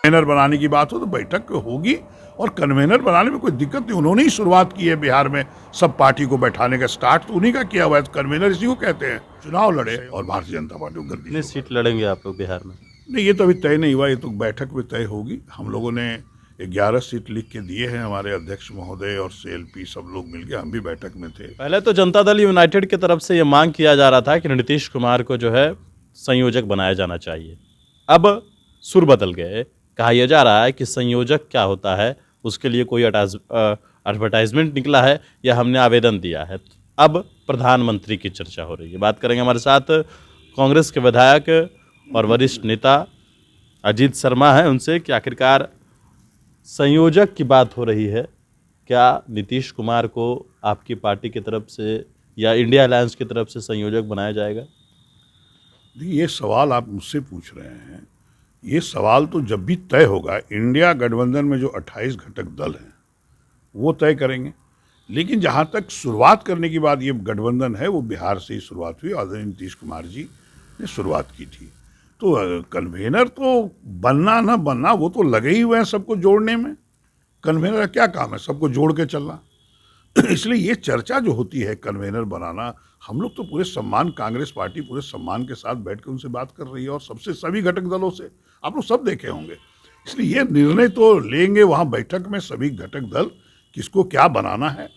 Convener बनाने की बात हो तो बैठक होगी और कन्वेनर बनाने में कोई दिक्कत नहीं। उन्होंने ही शुरुआत की है बिहार में सब पार्टी को बैठाने का, स्टार्ट तो उन्हीं का किया हुआ है। कन्वेनर इसी को कहते हैं। चुनाव लड़े और भारतीय जनता पार्टी को कितनी गर्दी सीट लड़ेंगे आप लोग बिहार में? नहीं, ये तो अभी तय नहीं हुआ, ये तो बैठक में तय होगी। हम लोगों ने 11 सीट लिख के दिए हैं, हमारे अध्यक्ष महोदय और CLP सब लोग मिलके, हम भी बैठक में थे। पहले तो जनता दल यूनाइटेड की तरफ से ये मांग किया जा रहा था कि नीतीश कुमार को जो है संयोजक बनाया जाना चाहिए। अब सुर बदल गए, कहा यह जा रहा है कि संयोजक क्या होता है उसके लिए कोई एडवर्टाइजमेंट निकला है या हमने आवेदन दिया है। अब प्रधानमंत्री की चर्चा हो रही है। बात करेंगे हमारे साथ कांग्रेस के विधायक और वरिष्ठ नेता अजीत शर्मा हैं उनसे कि आखिरकार संयोजक की बात हो रही है, क्या नीतीश कुमार को आपकी पार्टी की तरफ से या इंडिया अलायंस की तरफ से संयोजक बनाया जाएगा? ये सवाल आप मुझसे पूछ रहे हैं, ये सवाल तो जब भी तय होगा, इंडिया गठबंधन में जो 28 घटक दल हैं वो तय करेंगे। लेकिन जहाँ तक शुरुआत करने की बात, ये गठबंधन है वो बिहार से ही शुरुआत हुई, आदरणीय नीतीश कुमार जी ने शुरुआत की थी। तो कन्वेनर तो बनना ना बनना वो तो लगे ही हुए हैं सबको जोड़ने में। कन्वेनर का क्या काम है? सबको जोड़ के चलना। इसलिए ये चर्चा जो होती है कन्वेनर बनाना, हम लोग तो पूरे सम्मान, कांग्रेस पार्टी पूरे सम्मान के साथ बैठ के उनसे बात कर रही है और सबसे, सभी घटक दलों से, आप लोग सब देखे होंगे। इसलिए ये निर्णय तो लेंगे वहाँ बैठक में सभी घटक दल, किसको क्या बनाना है।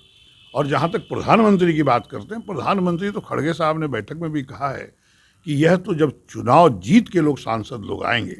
और जहाँ तक प्रधानमंत्री की बात करते हैं, प्रधानमंत्री तो खड़गे साहब ने बैठक में भी कहा है कि यह तो जब चुनाव जीत के लोग, सांसद लोग आएंगे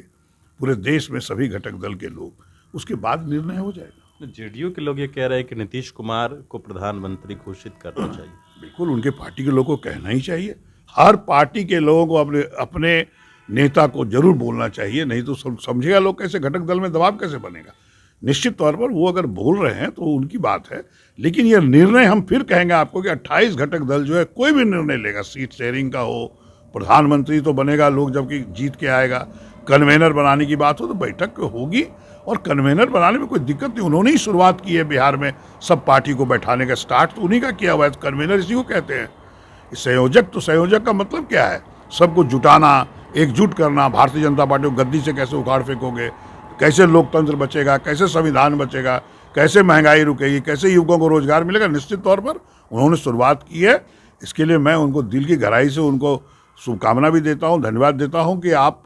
पूरे देश में, सभी घटक दल के लोग, उसके बाद निर्णय हो जाएगा। जेडीयू के लोग ये कह रहे हैं कि नीतीश कुमार को प्रधानमंत्री घोषित करना चाहिए। बिल्कुल, उनके पार्टी के लोगों को कहना ही चाहिए। हर पार्टी के लोगों को अपने अपने नेता को जरूर बोलना चाहिए, नहीं तो समझेगा लोग कैसे, घटक दल में दबाव कैसे बनेगा। निश्चित तौर पर वो अगर बोल रहे हैं तो उनकी बात है, लेकिन ये निर्णय हम फिर कहेंगे आपको कि 28 घटक दल जो है कोई भी निर्णय लेगा, सीट शेयरिंग का हो, प्रधानमंत्री तो बनेगा लोग जबकि जीत के आएगा, कन्वेनर बनाने की बात हो तो बैठक होगी और कन्वेनर बनाने में कोई दिक्कत नहीं। उन्होंने ही शुरुआत की है बिहार में सब पार्टी को बैठाने का, स्टार्ट तो उन्हीं का किया हुआ है। कन्वेनर इसी को कहते हैं। संयोजक, तो संयोजक का मतलब क्या है? सबको जुटाना, एकजुट करना। भारतीय जनता पार्टी को गद्दी से कैसे उखाड़ फेंकोगे, कैसे लोकतंत्र बचेगा, कैसे संविधान बचेगा, कैसे महंगाई रुकेगी, कैसे युवकों को रोजगार मिलेगा। निश्चित तौर पर उन्होंने शुरुआत की है, इसके लिए मैं उनको दिल की गहराई से उनको शुभकामना भी देता हूँ, धन्यवाद देता हूँ कि आप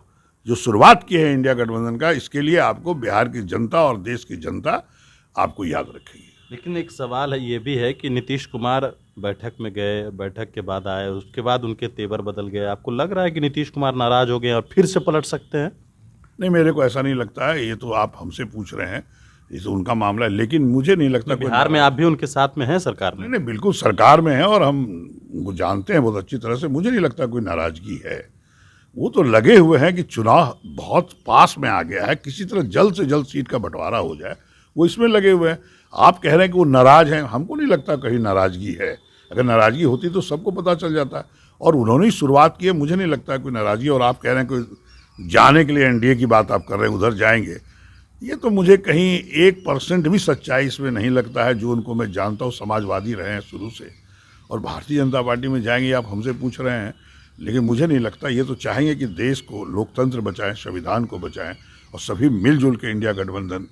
जो शुरुआत की है इंडिया गठबंधन का, इसके लिए आपको बिहार की जनता और देश की जनता आपको याद रखेगी। लेकिन एक सवाल है, ये भी है कि नीतीश कुमार बैठक में गए, बैठक के बाद आए, उसके बाद उनके तेवर बदल गए। आपको लग रहा है कि नीतीश कुमार नाराज हो गए और फिर से पलट सकते हैं? नहीं, मेरे को ऐसा नहीं लगता है। ये तो आप हमसे पूछ रहे हैं, ये तो उनका मामला है, लेकिन मुझे नहीं लगता। बिहार में आप भी उनके साथ में हैं सरकार में? नहीं, बिल्कुल सरकार में है और हम वो जानते हैं बहुत अच्छी तरह से। मुझे नहीं लगता कोई नाराजगी है। वो तो लगे हुए हैं कि चुनाव बहुत पास में आ गया है, किसी तरह जल्द से जल्द सीट का बंटवारा हो जाए, वो इसमें लगे हुए हैं। आप कह रहे हैं कि वो नाराज हैं, हमको नहीं लगता कहीं नाराजगी है। अगर नाराजगी होती तो सबको पता चल जाता है, और उन्होंने ही शुरुआत की है, मुझे नहीं लगता कोई नाराजगी। और आप कह रहे हैं कोई जाने के लिए एनडीए की बात आप कर रहे हैं, उधर जाएंगे, ये तो मुझे कहीं 1% भी सच्चाई इसमें नहीं लगता है। जो उनको मैं जानता हूँ, समाजवादी रहे हैं शुरू से, और भारतीय जनता पार्टी में जाएंगे, आप हमसे पूछ रहे हैं, लेकिन मुझे नहीं लगता। ये तो चाहेंगे कि देश को, लोकतंत्र बचाएं, संविधान को बचाएं, और सभी मिलजुल के इंडिया गठबंधन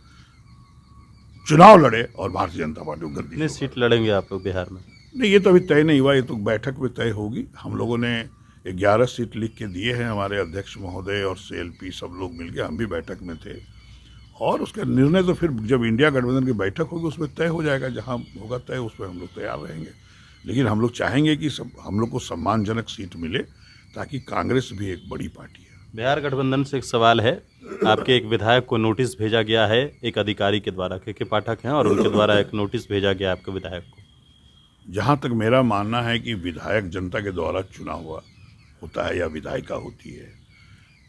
चुनाव लड़े और भारतीय जनता पार्टी को गर्दी। कितनी सीट लड़ेंगे आप लोग बिहार में? नहीं, ये तो अभी तय नहीं हुआ, ये तो बैठक में तय होगी। हम लोगों ने 11 सीट लिख के दिए हैं, हमारे अध्यक्ष महोदय और CLP सब लोग मिलके, हम भी बैठक में थे। और उसका निर्णय तो फिर जब इंडिया गठबंधन की बैठक होगी उसमें तय हो जाएगा। जहाँ होगा तय, उस पर हम लोग तैयार रहेंगे। लेकिन हम लोग चाहेंगे कि सब हम लोग को सम्मानजनक सीट मिले, ताकि कांग्रेस भी एक बड़ी पार्टी है। बिहार गठबंधन से एक सवाल है, आपके एक विधायक को नोटिस भेजा गया है एक अधिकारी के द्वारा, के पाठक हैं, और उनके द्वारा एक नोटिस भेजा गया आपके विधायक को। जहाँ तक मेरा मानना है कि विधायक जनता के द्वारा चुना हुआ होता है या विधायिका होती है।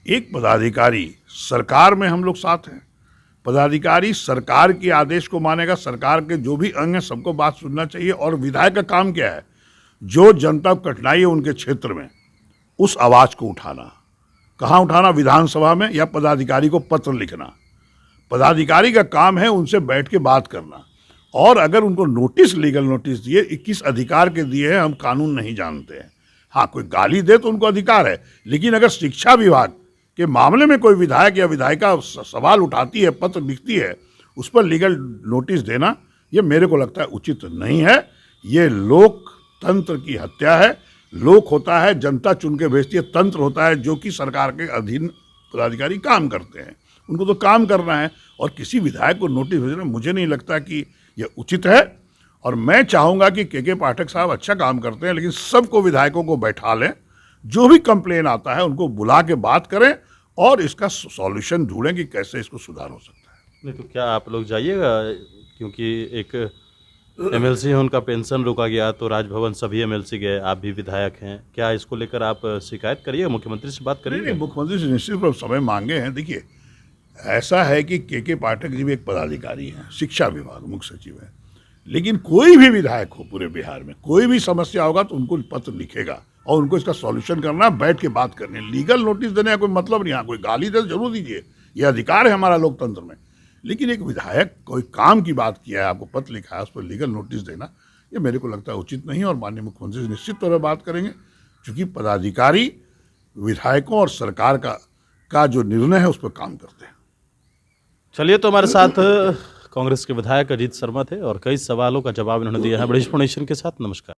एक पदाधिकारी, सरकार में हम लोग साथ हैं, पदाधिकारी सरकार के आदेश को मानेगा, सरकार के जो भी अंग हैं सबको बात सुनना चाहिए। और विधायक का काम क्या है? जो जनता को कठिनाई है उनके क्षेत्र में, उस आवाज़ को उठाना। कहाँ उठाना? विधानसभा में, या पदाधिकारी को पत्र लिखना। पदाधिकारी का काम है उनसे बैठ के बात करना। और अगर उनको नोटिस, लीगल नोटिस दिए, 21 अधिकार के दिए हैं, हम कानून नहीं जानते हैं। हाँ, कोई गाली दे तो उनको अधिकार है, लेकिन अगर शिक्षा विभाग के मामले में कोई विधायक या विधायिका सवाल उठाती है, पत्र लिखती है, उस पर लीगल नोटिस देना, ये मेरे को लगता है उचित नहीं है। ये लोकतंत्र की हत्या है। लोक होता है, जनता चुन के भेजती है, तंत्र होता है जो कि सरकार के अधीन पदाधिकारी काम करते हैं, उनको तो काम करना है। और किसी विधायक को नोटिस भेजना मुझे नहीं लगता कि यह उचित है। और मैं चाहूँगा कि के पाठक साहब अच्छा काम करते हैं, लेकिन सबको विधायकों को बैठा लें, जो भी कंप्लेन आता है उनको बुला के बात करें और इसका सॉल्यूशन ढूंढें कि कैसे इसको सुधार हो सकता है। नहीं तो क्या आप लोग जाइएगा, क्योंकि एक एमएलसी है, उनका पेंशन रोका गया तो राजभवन सभी एमएलसी गए, आप भी विधायक हैं, क्या इसको लेकर आप शिकायत करिएगा, मुख्यमंत्री से बात नहीं, करिएगा? मुख्यमंत्री से निश्चित रूप से समय मांगे हैं। देखिए, ऐसा है कि के पाठक जी भी एक पदाधिकारी हैं, शिक्षा विभाग मुख्य सचिव हैं, लेकिन कोई भी विधायक हो पूरे बिहार में, कोई भी समस्या होगा तो उनको पत्र लिखेगा और उनको इसका सॉल्यूशन करना, बैठ के बात करनी। लीगल नोटिस देने का कोई मतलब नहीं। हाँ, कोई गाली दे जरूर दीजिए, ये अधिकार है हमारा लोकतंत्र में, लेकिन एक विधायक कोई काम की बात किया है, आपको पत्र लिखा है, उस पर लीगल नोटिस देना, ये मेरे को लगता है उचित नहीं है। और माननीय मुख्यमंत्री से निश्चित तौर पर बात करेंगे, क्योंकि पदाधिकारी विधायकों और सरकार का जो निर्णय है उस पर काम करते हैं। चलिए, तो हमारे साथ कांग्रेस के विधायक अजीत शर्मा थे और कई सवालों का जवाब इन्होंने दिया है। बड़ी इंफॉर्मेशन के साथ नमस्कार।